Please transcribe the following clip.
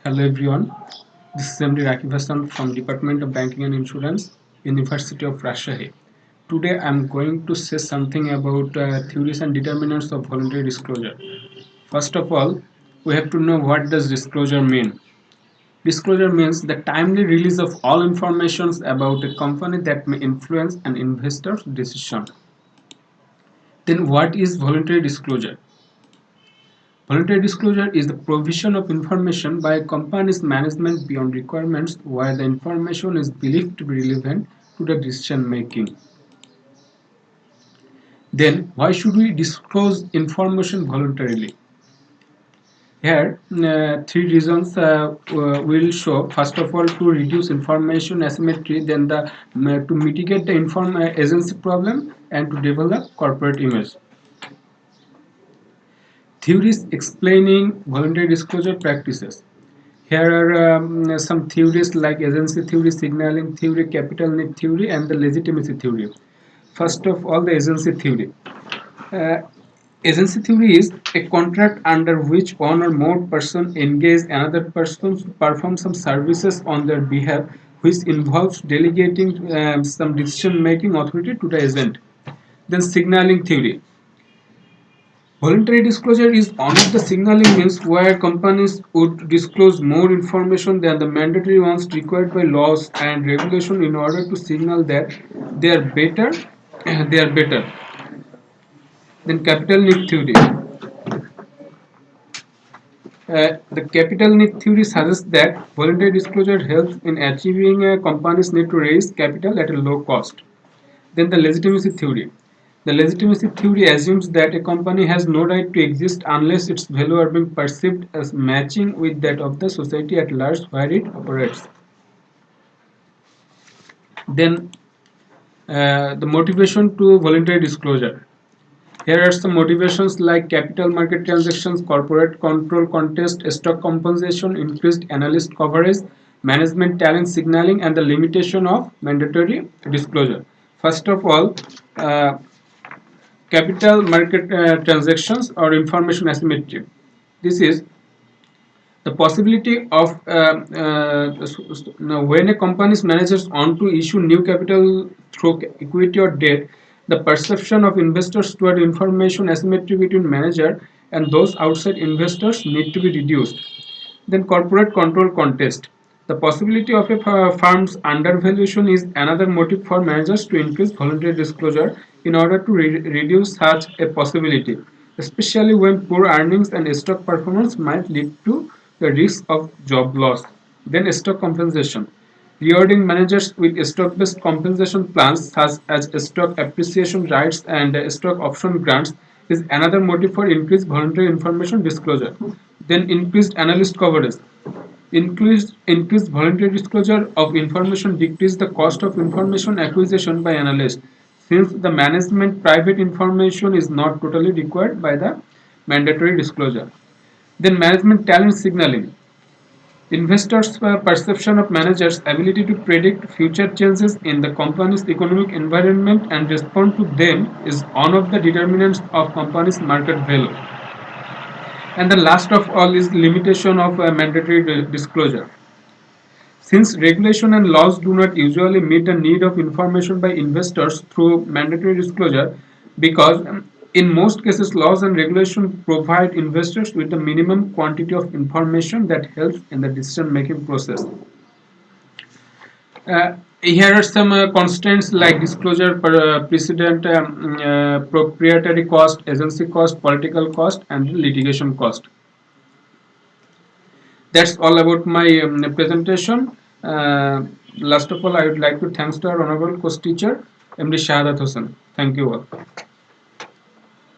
Hello everyone, this is MD Rakib Hassan from Department of Banking and Insurance, University of Rajshahi. Today I am going to say something about theories and determinants of voluntary disclosure. First of all, we have to know what does disclosure mean. Disclosure means the timely release of all information about a company that may influence an investor's decision. Then what is voluntary disclosure? Voluntary disclosure is the provision of information by a company's management beyond requirements where the information is believed to be relevant to the decision making. Then, why should we disclose information voluntarily? Here, three reasons will show. First of all, to reduce information asymmetry, then to mitigate the agency problem, and to develop corporate image. Theories explaining voluntary disclosure practices. Here are some theories like agency theory, signaling theory, capital need theory, and the legitimacy theory. First of all, the agency theory. Uh, Agency theory is a contract under which one or more person engage another person to perform some services on their behalf, which involves delegating some decision-making authority to the agent. Then signaling theory. Voluntary disclosure is one of the signaling means where companies would disclose more information than the mandatory ones required by laws and regulation in order to signal that they are better. They are better. Then capital need theory. The capital need theory suggests that voluntary disclosure helps in achieving a company's need to raise capital at a low cost. Then the legitimacy theory. The legitimacy theory assumes that a company has no right to exist unless its value are being perceived as matching with that of the society at large where it operates. Then the motivation to voluntary disclosure. Here are some motivations like capital market transactions, corporate control contest, stock compensation, increased analyst coverage, management talent signaling, and the limitation of mandatory disclosure. First of all, uh, capital market transactions or information asymmetry. This is the possibility of when a company's managers want to issue new capital through equity or debt, the perception of investors toward information asymmetry between manager and those outside investors need to be reduced. Then corporate control contest. The possibility of a firm's undervaluation is another motive for managers to increase voluntary disclosure in order to reduce such a possibility, especially when poor earnings and stock performance might lead to the risk of job loss. Then stock compensation. Rewarding managers with stock-based compensation plans such as stock appreciation rights and stock option grants is another motive for increased voluntary information disclosure. Then increased analyst coverage. Increased voluntary disclosure of information decrease the cost of information acquisition by analysts, since the management private information is not totally required by the mandatory disclosure. Then management talent signaling. Investors' perception of managers' ability to predict future changes in the company's economic environment and respond to them is one of the determinants of company's market value. And the last of all is limitation of mandatory disclosure. Since regulation and laws do not usually meet the need of information by investors through mandatory disclosure, because in most cases laws and regulation provide investors with the minimum quantity of information that helps in the decision making process. Here are some constraints like disclosure precedent, proprietary cost, agency cost, political cost, and litigation cost. That's all about my presentation. Last of all, I would like to thanks to our honorable course teacher, MD Shahadat Hossain. Thank you all.